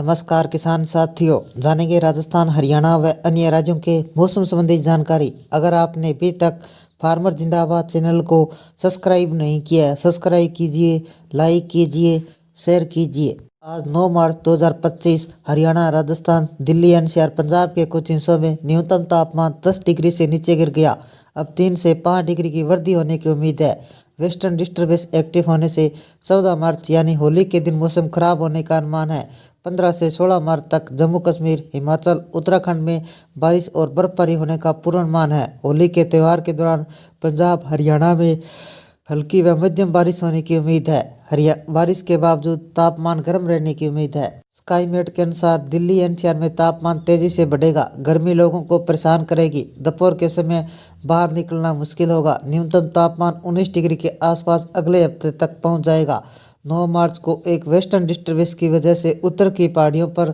नमस्कार किसान साथियों, जानेंगे राजस्थान, हरियाणा व अन्य राज्यों के मौसम संबंधी जानकारी। अगर आपने अभी तक फार्मर जिंदाबाद चैनल को सब्सक्राइब नहीं किया है, सब्सक्राइब कीजिए, लाइक कीजिए, शेयर कीजिए। आज 9 मार्च 2025 हरियाणा, राजस्थान, दिल्ली, एनसीआर, पंजाब के कुछ हिस्सों में न्यूनतम तापमान 10 डिग्री से नीचे गिर गया। अब 3 से 5 डिग्री की वृद्धि होने की उम्मीद है। वेस्टर्न डिस्टर्बेंस एक्टिव होने से 14 मार्च यानी होली के दिन मौसम खराब होने का अनुमान है। 15 से 16 मार्च तक जम्मू कश्मीर, हिमाचल, उत्तराखंड में बारिश और बर्फबारी होने का पूर्वानुमान है। होली के त्यौहार के दौरान पंजाब, हरियाणा में हल्की व मध्यम बारिश होने की उम्मीद है। बारिश के बावजूद तापमान गर्म रहने की उम्मीद है। स्काईमेट के अनुसार दिल्ली एनसीआर में तापमान तेजी से बढ़ेगा। गर्मी लोगों को परेशान करेगी। दोपहर के समय बाहर निकलना मुश्किल होगा। न्यूनतम तापमान 19 डिग्री के आसपास अगले हफ्ते तक पहुंच जाएगा। 9 मार्च को एक वेस्टर्न डिस्टर्बेंस की वजह से उत्तर की पहाड़ियों पर,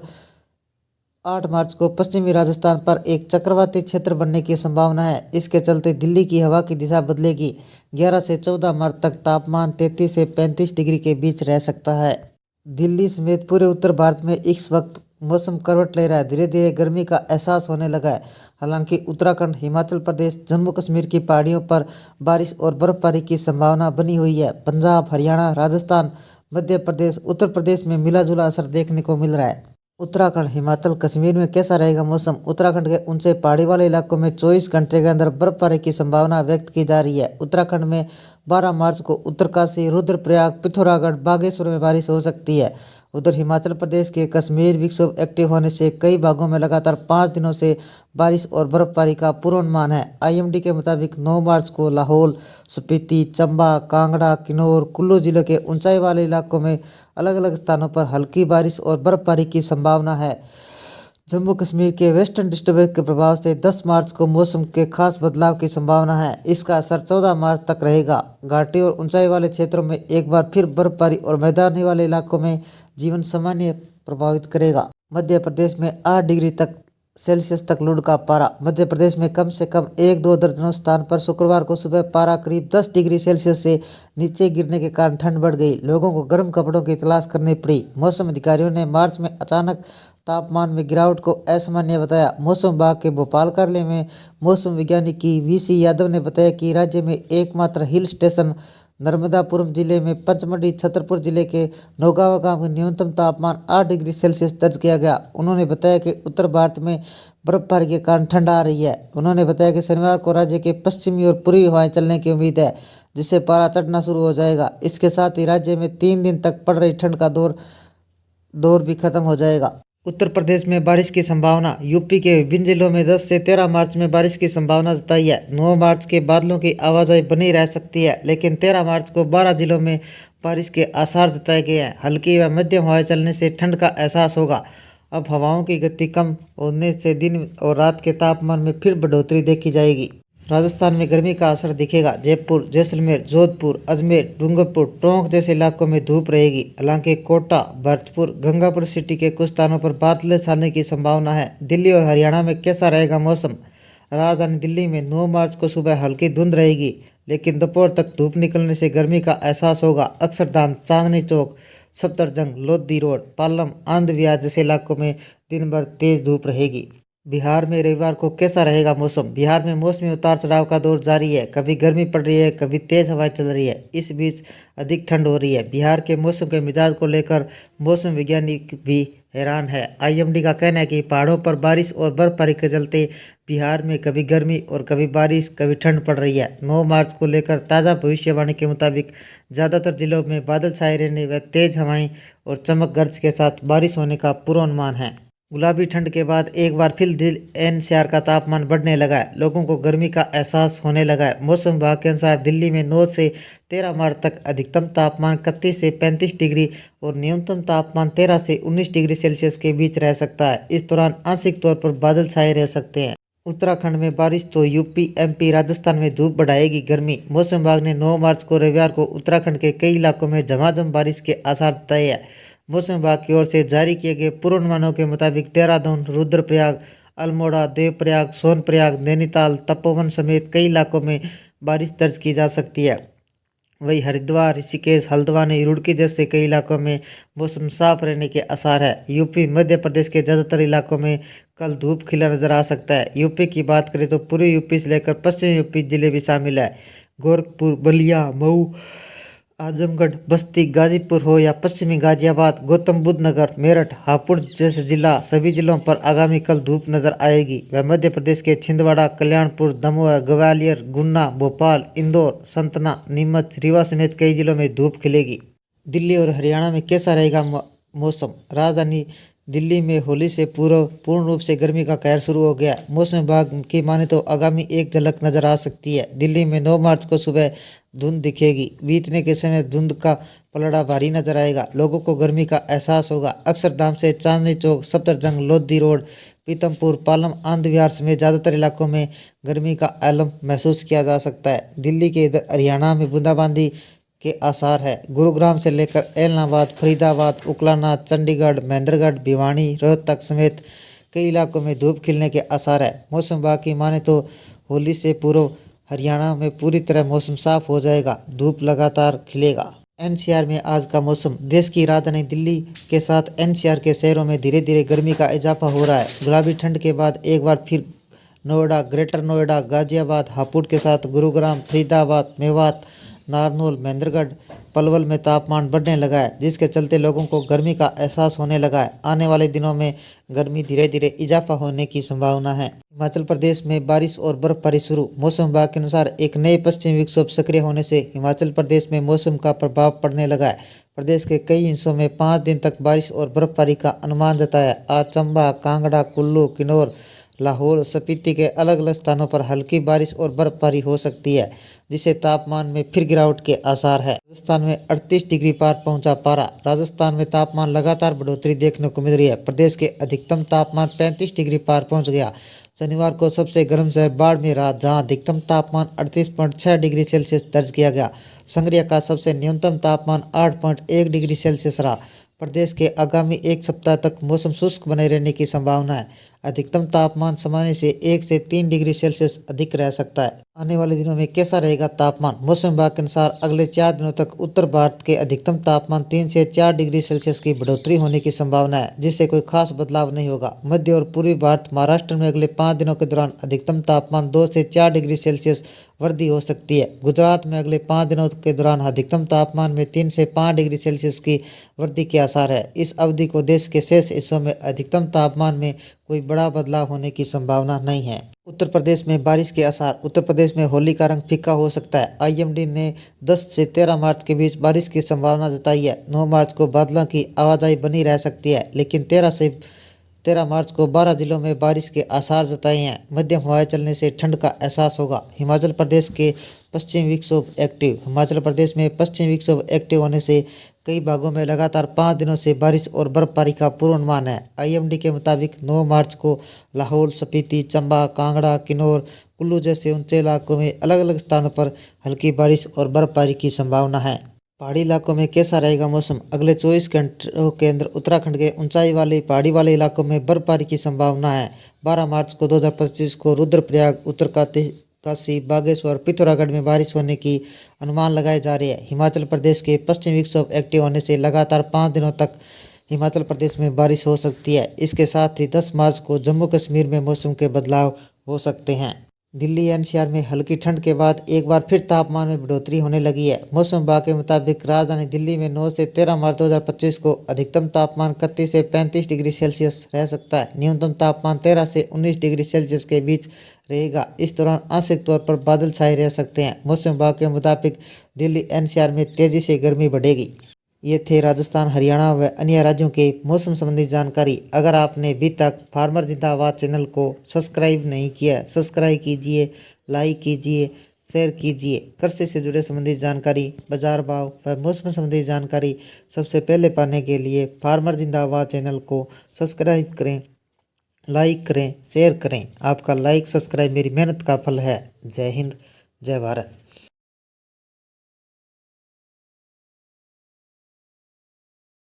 8 मार्च को पश्चिमी राजस्थान पर एक चक्रवाती क्षेत्र बनने की संभावना है। इसके चलते दिल्ली की हवा की दिशा बदलेगी। 11 से 14 मार्च तक तापमान 33 से 35 डिग्री के बीच रह सकता है। दिल्ली समेत पूरे उत्तर भारत में इस वक्त मौसम करवट ले रहा है। धीरे धीरे गर्मी का एहसास होने लगा है। हालांकि उत्तराखंड, हिमाचल प्रदेश, जम्मू कश्मीर की पहाड़ियों पर बारिश और बर्फबारी की संभावना बनी हुई है। पंजाब, हरियाणा, राजस्थान, मध्य प्रदेश, उत्तर प्रदेश में मिला जुला असर देखने को मिल रहा है। उत्तराखंड, हिमाचल, कश्मीर में कैसा रहेगा मौसम? उत्तराखंड के ऊंचे पहाड़ी वाले इलाकों में 24 घंटे के अंदर बर्फबारी की संभावना व्यक्त की जा रही है। उत्तराखंड में 12 मार्च को उत्तरकाशी, रुद्रप्रयाग, पिथौरागढ़, बागेश्वर में बारिश हो सकती है। उधर हिमाचल प्रदेश के कश्मीर विक्षोभ एक्टिव होने से कई भागों में लगातार 5 दिनों से बारिश और बर्फबारी का पूर्वानुमान है। आईएमडी के मुताबिक 9 मार्च को लाहौल, स्पीति, चंबा, कांगड़ा, किन्नौर, कुल्लू जिले के ऊंचाई वाले इलाकों में अलग अलग स्थानों पर हल्की बारिश और बर्फबारी की संभावना है। जम्मू कश्मीर के वेस्टर्न डिस्टर्बेंस के प्रभाव से 10 मार्च को मौसम के खास बदलाव की संभावना है। इसका असर 14 मार्च तक रहेगा। घाटी और ऊंचाई वाले क्षेत्रों में एक बार फिर बर्फबारी और मैदानी वाले इलाकों में जीवन सामान्य प्रभावित करेगा। मध्य प्रदेश में 8 डिग्री तक सेल्सियस तक लुढ़ का पारा। मध्य प्रदेश में कम से कम 1-2 दर्जनों स्थान पर शुक्रवार को सुबह पारा करीब 10 डिग्री सेल्सियस से नीचे गिरने के कारण ठंड बढ़ गई। लोगों को गर्म कपड़ों की तलाश करनी पड़ी। मौसम अधिकारियों ने मार्च में अचानक तापमान में गिरावट को असामान्य बताया। मौसम विभाग के भोपाल कार्यालय में मौसम वैज्ञानिक वीसी यादव ने बताया कि राज्य में एकमात्र हिल स्टेशन नर्मदापुरम जिले में पंचमढ़ी, छतरपुर जिले के नौगांव गांव में न्यूनतम तापमान 8 डिग्री सेल्सियस दर्ज किया गया। उन्होंने बताया कि उत्तर भारत में बर्फबारी के कारण ठंड आ रही है। उन्होंने बताया कि शनिवार को राज्य के पश्चिमी और पूर्वी हवाएं चलने की उम्मीद है, जिससे पारा चढ़ना शुरू हो जाएगा। इसके साथ ही राज्य में 3 दिन तक पड़ रही ठंड का दौर भी खत्म हो जाएगा। उत्तर प्रदेश में बारिश की संभावना। यूपी के विभिन्न जिलों में 10 से 13 मार्च में बारिश की संभावना जताई है। 9 मार्च के बादलों की आवाजाही बनी रह सकती है, लेकिन 13 मार्च को 12 जिलों में बारिश के आसार जताए गए हैं। हल्की व मध्यम हवाएं चलने से ठंड का एहसास होगा। अब हवाओं की गति कम होने से दिन और रात के तापमान में फिर बढ़ोतरी देखी जाएगी। राजस्थान में गर्मी का असर दिखेगा। जयपुर, जैसलमेर, जोधपुर, अजमेर, डूंगरपुर, टोंक जैसे इलाकों में धूप रहेगी। हालांकि कोटा, भरतपुर, गंगापुर सिटी के कुछ स्थानों पर बादल छाने की संभावना है। दिल्ली और हरियाणा में कैसा रहेगा मौसम? राजधानी दिल्ली में 9 मार्च को सुबह हल्की धुंध रहेगी, लेकिन दोपहर तक धूप निकलने से गर्मी का एहसास होगा। अक्षरधाम, चांदनी चौक, सफदरजंग, लोधी रोड, पालम, आनंद विहार जैसे इलाकों में दिन भर तेज धूप रहेगी। बिहार में रविवार को कैसा रहेगा मौसम? बिहार में मौसमी उतार चढ़ाव का दौर जारी है। कभी गर्मी पड़ रही है, कभी तेज हवाएं चल रही है। इस बीच अधिक ठंड हो रही है। बिहार के मौसम के मिजाज को लेकर मौसम वैज्ञानिक भी हैरान है। आईएमडी का कहना है कि पहाड़ों पर बारिश और बर्फबारी के चलते बिहार में कभी गर्मी और कभी बारिश, कभी ठंड पड़ रही है। 9 मार्च को लेकर ताज़ा भविष्यवाणी के मुताबिक ज़्यादातर जिलों में बादल छाए रहने व तेज हवाएं और चमक गर्ज के साथ बारिश होने का पूर्वानुमान है। गुलाबी ठंड के बाद एक बार फिर एनसीआर का तापमान बढ़ने लगा है। लोगों को गर्मी का एहसास होने लगा है। मौसम विभाग के अनुसार दिल्ली में 9 से 13 मार्च तक अधिकतम तापमान 31 से 35 डिग्री और न्यूनतम तापमान 13 से 19 डिग्री सेल्सियस के बीच रह सकता है। इस दौरान आंशिक तौर पर बादल छाए रह सकते हैं। उत्तराखंड में बारिश तो यूपी, एमपी, राजस्थान में धूप बढ़ाएगी गर्मी। मौसम विभाग ने 9 मार्च को रविवार को उत्तराखंड के कई इलाकों में झमाझम बारिश के आसार जताए हैं। मौसम विभाग की ओर से जारी किए गए पूर्वानुमानों के मुताबिक देहरादून, रुद्रप्रयाग, अल्मोड़ा, देवप्रयाग, सोनप्रयाग, नैनीताल, तपोवन समेत कई इलाकों में बारिश दर्ज की जा सकती है। वहीं हरिद्वार, ऋषिकेश, हल्द्वानी, रुड़की जैसे कई इलाकों में मौसम साफ रहने के आसार है। यूपी, मध्य प्रदेश के ज़्यादातर इलाकों में कल धूप खिला नजर आ सकता है। यूपी की बात करें तो पूर्वी यूपी से लेकर पश्चिमी यूपी जिले भी शामिल है। गोरखपुर, बलिया, मऊ, आजमगढ़, बस्ती, गाजीपुर हो या पश्चिमी गाजियाबाद, गौतम बुद्ध नगर, मेरठ, हापुड़ जैसे जिला, सभी जिलों पर आगामी कल धूप नजर आएगी। वह मध्य प्रदेश के छिंदवाड़ा, कल्याणपुर, दमोह, ग्वालियर, गुना, भोपाल, इंदौर, सतना, नीमच, रीवा समेत कई जिलों में धूप खिलेगी। दिल्ली और हरियाणा में कैसा रहेगा मौसम? राजधानी दिल्ली में होली से पूर्ण रूप से गर्मी का कहर शुरू हो गया। मौसम विभाग की माने तो आगामी एक झलक नजर आ सकती है। दिल्ली में 9 मार्च को सुबह धुंध दिखेगी। बीतने के समय धुंध का पलड़ा भारी नजर आएगा। लोगों को गर्मी का एहसास होगा। अक्षरधाम से चांदनी चौक, सफदरजंग, लोधी रोड, पीतमपुर, पालम, आनंद विहार समेत ज्यादातर इलाकों में गर्मी का आलम महसूस किया जा सकता है। दिल्ली के इधर हरियाणा में बूंदाबांदी के आसार है। गुरुग्राम से लेकर एलनाबाद, फरीदाबाद, उकलानाथ, चंडीगढ़, महेंद्रगढ़, भिवानी, रोहतक समेत कई इलाकों में धूप खिलने के आसार है। मौसम विभाग की माने तो होली से पूर्व हरियाणा में पूरी तरह मौसम साफ हो जाएगा। धूप लगातार खिलेगा। एनसीआर में आज का मौसम। देश की राजधानी दिल्ली के साथ एनसीआर के शहरों में धीरे धीरे गर्मी का इजाफा हो रहा है। गुलाबी ठंड के बाद एक बार फिर नोएडा, ग्रेटर नोएडा, गाजियाबाद, हापुड़ के साथ गुरुग्राम, फरीदाबाद, मेवात, नारनौल, महेंद्रगढ़, पलवल में तापमान बढ़ने लगा है, जिसके चलते लोगों को गर्मी का एहसास होने लगा है। आने वाले दिनों में गर्मी धीरे धीरे इजाफा होने की संभावना है। हिमाचल प्रदेश में बारिश और बर्फबारी शुरू। मौसम विभाग के अनुसार एक नए पश्चिमी विक्षोभ सक्रिय होने से हिमाचल प्रदेश में मौसम का प्रभाव पड़ने लगा है। प्रदेश के कई हिस्सों में 5 दिन तक बारिश और बर्फबारी का अनुमान जताया। आज चंबा, कांगड़ा, कुल्लू, किन्नौर, लाहौल, स्पीति के अलग अलग स्थानों पर हल्की बारिश और बर्फबारी हो सकती है, जिससे तापमान में फिर गिरावट के आसार है। राजस्थान में 38 डिग्री पार पहुंचा पारा। राजस्थान में तापमान लगातार बढ़ोतरी देखने को मिल रही है। प्रदेश के अधिकतम तापमान 35 डिग्री पार पहुंच गया। शनिवार को सबसे गर्म शहर बाड़मेर रहा, जहां अधिकतम तापमान 38.6 डिग्री सेल्सियस दर्ज किया गया। संग्रिया का सबसे न्यूनतम तापमान 8.1 डिग्री सेल्सियस रहा। प्रदेश के आगामी एक सप्ताह तक मौसम शुष्क बने रहने की संभावना है। अधिकतम तापमान सामान्य से 1 से 3 डिग्री सेल्सियस अधिक रह सकता है। आने वाले दिनों में कैसा रहेगा तापमान? मौसम विभाग के अनुसार अगले 4 दिनों तक उत्तर भारत के अधिकतम तापमान 3 से 4 डिग्री सेल्सियस की बढ़ोतरी होने की संभावना है, जिससे कोई खास बदलाव नहीं होगा। मध्य और पूर्वी भारत, महाराष्ट्र में अगले 5 दिनों के दौरान अधिकतम तापमान 2 से 4 डिग्री सेल्सियस वृद्धि हो सकती है। गुजरात में अगले 5 दिनों के दौरान अधिकतम तापमान में 3 से 5 डिग्री सेल्सियस की वृद्धि के आसार है। इस अवधि को देश के शेष हिस्सों में अधिकतम तापमान में कोई बड़ा बदलाव होने की संभावना नहीं है। उत्तर प्रदेश में बारिश के आसार। उत्तर प्रदेश में होली का रंग फीका हो सकता है। आईएमडी ने 10 से 13 मार्च के बीच बारिश की संभावना जताई है। 9 मार्च को बादलों की आवाजाही बनी रह सकती है, लेकिन 13 मार्च को 12 जिलों में बारिश के आसार जताए हैं। मध्यम हवाएं चलने से ठंड का एहसास होगा। हिमाचल प्रदेश के पश्चिमी विक्षोभ एक्टिव। हिमाचल प्रदेश में पश्चिमी विक्षोभ एक्टिव होने से कई भागों में लगातार 5 दिनों से बारिश और बर्फबारी का पूर्वानुमान है। आईएमडी के मुताबिक 9 मार्च को लाहौल, स्पीति, चंबा, कांगड़ा, किन्नौर, कुल्लू जैसे ऊंचे इलाकों में अलग अलग स्थानों पर हल्की बारिश और बर्फबारी की संभावना है। पहाड़ी इलाकों में कैसा रहेगा मौसम? अगले 24 घंटों के अंदर उत्तराखंड के ऊंचाई वाले पहाड़ी वाले इलाकों में बर्फबारी की संभावना है। 12 मार्च को 2025 को रुद्रप्रयाग, उत्तरकाशी, बागेश्वर, पिथौरागढ़ में बारिश होने की अनुमान लगाए जा रहे हैं। हिमाचल प्रदेश के पश्चिमी विक्षोभ एक्टिव होने से लगातार 5 दिनों तक हिमाचल प्रदेश में बारिश हो सकती है। इसके साथ ही 10 मार्च को जम्मू कश्मीर में मौसम के बदलाव हो सकते हैं। दिल्ली एनसीआर में हल्की ठंड के बाद एक बार फिर तापमान में बढ़ोतरी होने लगी है। मौसम विभाग के मुताबिक राजधानी दिल्ली में 9 से 13 मार्च 2025 को अधिकतम तापमान 31 से 35 डिग्री सेल्सियस रह सकता है। न्यूनतम तापमान 13 से 19 डिग्री सेल्सियस के बीच रहेगा। इस दौरान आंशिक तौर पर बादल छाए रह सकते हैं। मौसम विभाग के मुताबिक दिल्ली एनसीआर में तेजी से गर्मी बढ़ेगी। ये थे राजस्थान, हरियाणा व अन्य राज्यों के मौसम संबंधी जानकारी। अगर आपने अभी तक फार्मर जिंदाबाद चैनल को सब्सक्राइब नहीं किया, सब्सक्राइब कीजिए, लाइक कीजिए, शेयर कीजिए। कृषि से जुड़े संबंधी जानकारी, बाजार भाव व मौसम संबंधी जानकारी सबसे पहले पाने के लिए फार्मर जिंदाबाद चैनल को सब्सक्राइब करें, लाइक करें, शेयर करें। आपका लाइक सब्सक्राइब मेरी मेहनत का फल है। जय हिंद, जय भारत।